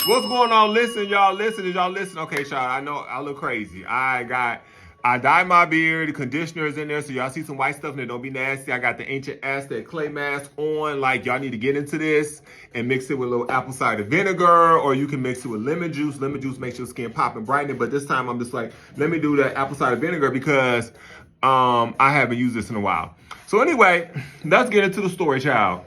What's going on? Listen, y'all. Listen, did y'all listen? Okay, y'all. I know I look crazy. I dyed my beard. The conditioner is in there, so y'all see some white stuff in there. Don't be nasty. I got the ancient Aztec clay mask on. Like, y'all need to get into this and mix it with a little apple cider vinegar, or you can mix it with lemon juice. Lemon juice makes your skin pop and brighten it. But this time, I'm just like, let me do the apple cider vinegar because I haven't used this in a while. So anyway, let's get into the story, child.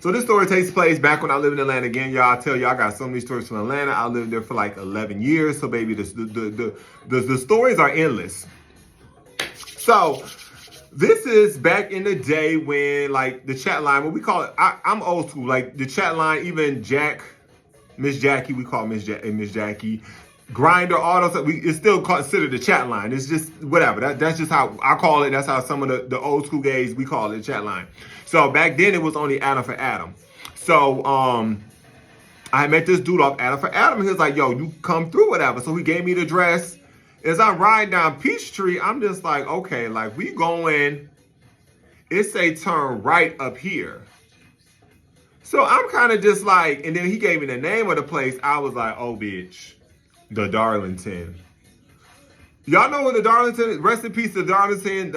So this story takes place back when I lived in Atlanta. Again, y'all, I tell you, I got so many stories from Atlanta. I lived there for like 11 years. So baby, the stories are endless. So this is back in the day when like the chat line, what we call it, I'm old school. Like the chat line, even Miss Jackie, we call Miss Jackie. Grinder, all those, it's still considered the chat line. It's just whatever. That's just how I call it. That's how some of the old school gays, we call it chat line. So back then it was only Adam for Adam. So I met this dude off Adam for Adam. He was like, yo, you come through, whatever. So he gave me the address. As I'm riding down Peachtree, I'm just like, okay, like we going, it say turn right up here. So I'm kind of just like, and then he gave me the name of the place. I was like, oh, bitch. The Darlington. Y'all know what the Darlington is? Rest in peace, the Darlington.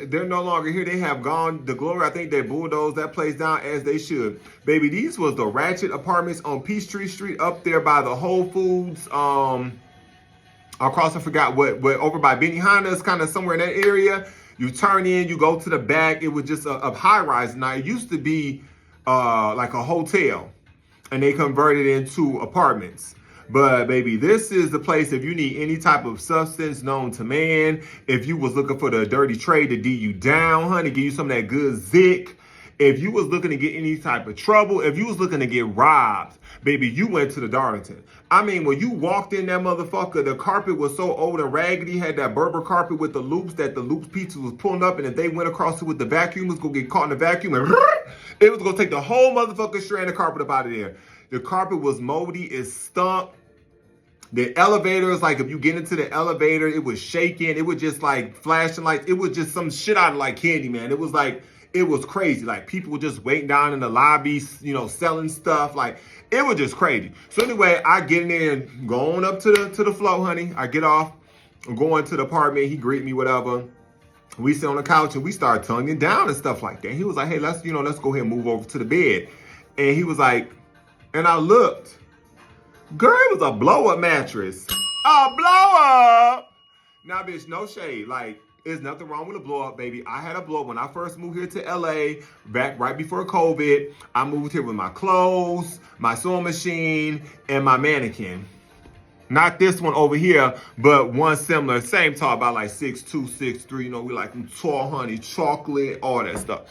They're no longer here. They have gone the glory. I think they bulldozed that place down as they should. Baby, these was the ratchet apartments on Peachtree Street up there by the Whole Foods. Across, I forgot what over by Benihana's, kind of somewhere in that area. You turn in, you go to the back. It was just a high rise. Now, it used to be like a hotel, and they converted it into apartments. But baby, this is the place if you need any type of substance known to man. If you was looking for the dirty trade to D you down, honey, give you some of that good zick. If you was looking to get any type of trouble, if you was looking to get robbed, baby, you went to the Darlington. I mean, when you walked in that motherfucker, the carpet was so old and raggedy, had that Berber carpet with the loops that the loops pizza was pulling up, and if they went across it with the vacuum, it was gonna get caught in the vacuum, and it was gonna take the whole motherfucking strand of carpet up out of there. The carpet was moldy, it stunk. The elevators, like if you get into the elevator, it was shaking. It was just like flashing lights. It was just some shit out of like candy, man. It was like, it was crazy. Like people were just waiting down in the lobby, you know, selling stuff. Like it was just crazy. So anyway, I get in there and going up to the floor, honey. I get off, I'm going to the apartment. He greet me, whatever. We sit on the couch and we start tonguing down and stuff like that. He was like, hey, let's go ahead and move over to the bed. And he was like, and I looked. Girl, it was a bLoWUp mattress. A bLoWUp! Now, bitch, no shade. Like, there's nothing wrong with a bLoWUp, baby. I had a bLoWUp. When I first moved here to LA, back right before COVID, I moved here with my clothes, my sewing machine, and my mannequin. Not this one over here, but one similar, same tall, about like 6'2", 6'3". You know, we like them tall, honey, chocolate, all that stuff.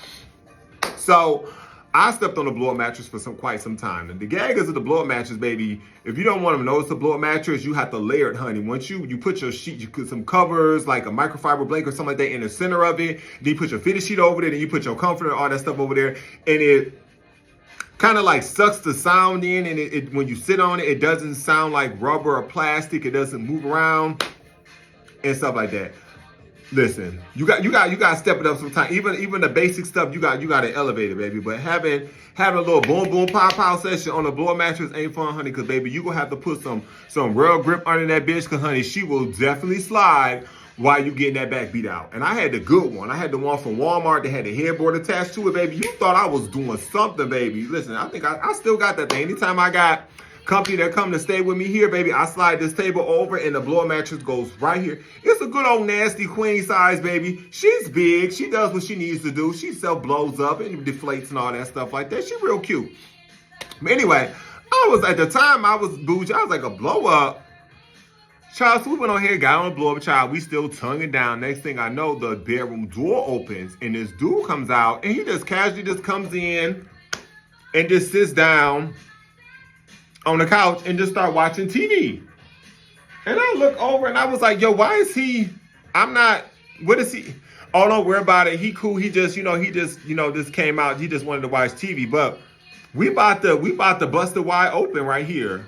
So I slept on a bLoWUp mattress for quite some time. And the gag is of the bLoWUp mattress, baby. If you don't want to notice the bLoWUp mattress, you have to layer it, honey. Once you put your sheet, you put some covers, like a microfiber blanket or something like that in the center of it. Then you put your fitted sheet over there. Then you put your comforter, all that stuff over there. And it kind of like sucks the sound in. And it when you sit on it, it doesn't sound like rubber or plastic. It doesn't move around and stuff like that. Listen, you got to step it up sometimes. Even the basic stuff, you got to elevate it, baby. But having a little boom boom pow session on a bLoWUp mattress ain't fun, honey. Cause baby, you gonna have to put some real grip under that bitch. Cause honey, she will definitely slide while you getting that back beat out. And I had the good one. I had the one from Walmart that had the headboard attached to it, baby. You thought I was doing something, baby. Listen, I think I still got that thing. Anytime I got company that come to stay with me here, baby, I slide this table over and the bLoWUp mattress goes right here. It's a good old nasty queen size, baby. She's big. She does what she needs to do. She blows up and deflates and all that stuff like that. She real cute. But anyway, at the time I was bougie. I was like, a bLoWUp? Child, so we went on here, got on a bLoWUp, child. We still tonguing down. Next thing I know, the bedroom door opens and this dude comes out and he just casually just comes in and just sits down on the couch and just start watching TV. And I look over and I was like, yo, why is he, what is he? Oh, don't worry about it. He cool. He just came out. He just wanted to watch TV. But we about to bust it wide open right here.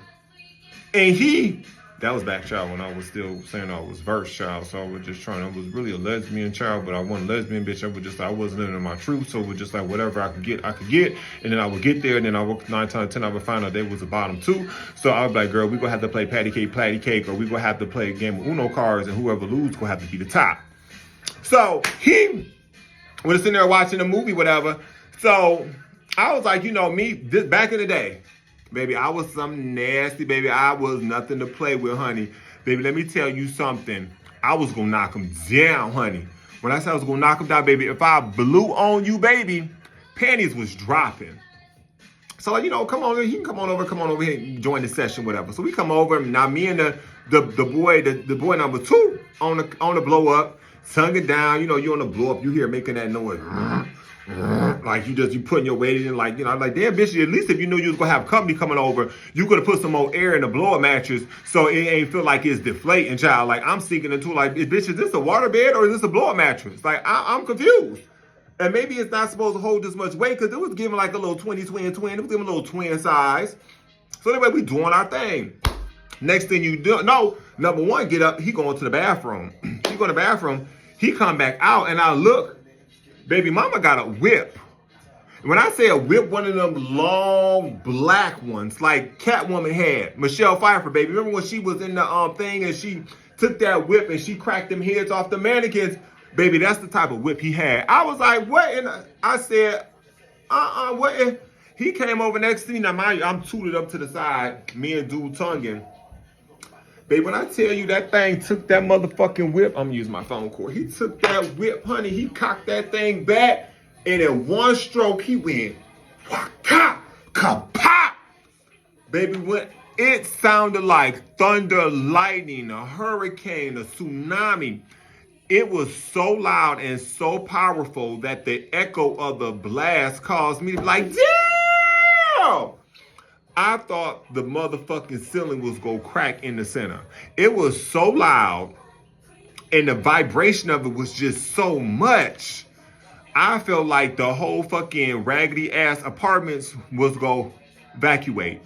And he That was back, child, when I was still saying I was verse, child. So I was just trying. I was really a lesbian, child, but I wasn't a lesbian, bitch. I wasn't living in my truth. So it was just like whatever I could get. And then I would get there, and then I would 9 times 10 I would find out there was a bottom 2. So I was like, girl, we gonna have to play patty cake, or we gonna have to play a game of Uno cards, and whoever loses gonna have to be the top. So he was sitting there watching a movie, whatever. So I was like, me, this back in the day. Baby, I was something nasty, baby. I was nothing to play with, honey. Baby, let me tell you something. I was going to knock him down, honey. When I said I was going to knock him down, baby, if I blew on you, baby, panties was dropping. So, like, come on over. He can come on over here and join the session, whatever. So we come over. Now, me and the boy number 2 on the bLoWUp, tongue it down. You on the bLoWUp, you hear making that noise. Like you putting your weight in, like, like, damn, bitch, at least if you knew you was gonna have company coming over, you could have put some more air in the bLoWUp mattress so it ain't feel like it's deflating, child. Like, I'm seeking into, like, bitch, is this a water bed or is this a bLoWUp mattress? Like, I'm confused. And maybe it's not supposed to hold this much weight because it was giving like a little twin. It was giving a little twin size. So anyway, we doing our thing. Next thing you do, no, number 1, get up, he going to the bathroom. He go to the bathroom, he come back out, and I look, baby mama got a whip. When I say a whip, one of them long black ones, like Catwoman had. Michelle Pfeiffer, baby. Remember when she was in the thing and she took that whip and she cracked them heads off the mannequins? Baby, that's the type of whip he had. I was like, what? I said, what? He came over next to me. Now, mind you, I'm tooted up to the side, me and dude tonguing. Baby, when I tell you that thing took that motherfucking whip, I'm gonna use my phone cord. He took that whip, honey. He cocked that thing back, and in one stroke, he went, waka, ka-pop. Baby, when it sounded like thunder, lightning, a hurricane, a tsunami. It was so loud and so powerful that the echo of the blast caused me to be like, damn! I thought the motherfucking ceiling was gonna crack in the center. It was so loud and the vibration of it was just so much. I felt like the whole fucking raggedy ass apartments was gonna evacuate.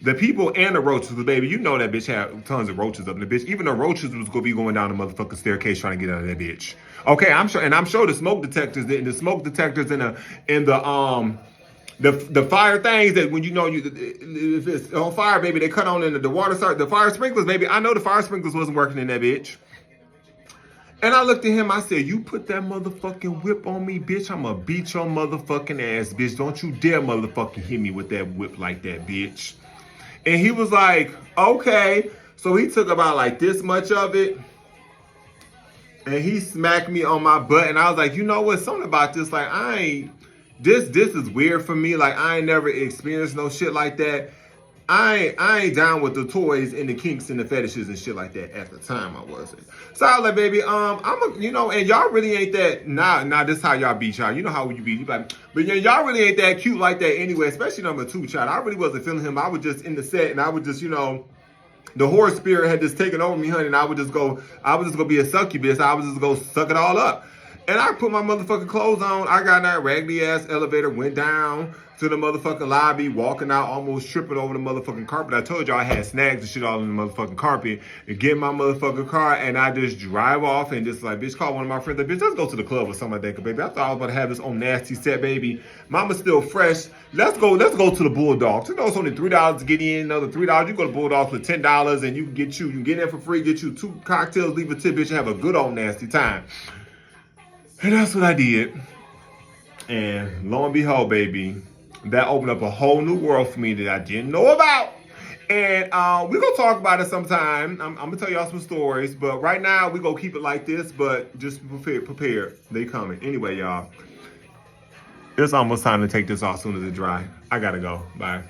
The people and the roaches, baby, you know that bitch had tons of roaches up in the bitch. Even the roaches was gonna be going down the motherfucking staircase trying to get out of that bitch. Okay, I'm sure the smoke detectors in the fire things that when if it's on fire, baby, they cut on in the water start, the fire sprinklers, baby. I know the fire sprinklers wasn't working in that bitch. And I looked at him, I said, you put that motherfucking whip on me, bitch, I'ma beat your motherfucking ass, bitch. Don't you dare motherfucking hit me with that whip like that, bitch. And he was like, okay. So he took about like this much of it. And he smacked me on my butt. And I was like, you know what? Something about this, like, this is weird for me. Like, I ain't never experienced no shit like that. I ain't down with the toys and the kinks and the fetishes and shit like that. At the time, I wasn't. So I was like, baby, and y'all really ain't that. Nah, this how y'all be, child. You know how you be. You like, but y'all really ain't that cute like that anyway. Especially number 2, child. I really wasn't feeling him. I was just in the set, and I would just, the horror spirit had just taken over me, honey. And I was just gonna be a succubus. I was just gonna suck it all up. And I put my motherfucking clothes on. I got in that raggedy ass elevator, went down to the motherfucking lobby, walking out, almost tripping over the motherfucking carpet. I told y'all I had snags and shit all in the motherfucking carpet. And get in my motherfucking car, and I just drive off and just like, bitch, call one of my friends. Like, bitch, let's go to the club or something like that. Baby, I thought I was about to have this on nasty set, baby. Mama's still fresh. Let's go to the Bulldogs. It's only $3 to get in, another $3. You go to Bulldogs for $10, and you can get in for free, get you 2 cocktails, leave a tip, bitch, and have a good old nasty time. And that's what I did. And lo and behold, baby, that opened up a whole new world for me that I didn't know about. And we're going to talk about it sometime. I'm going to tell y'all some stories. But right now, we're going to keep it like this. But just prepare. They coming. Anyway, y'all, it's almost time to take this off as soon as it dry. I got to go. Bye.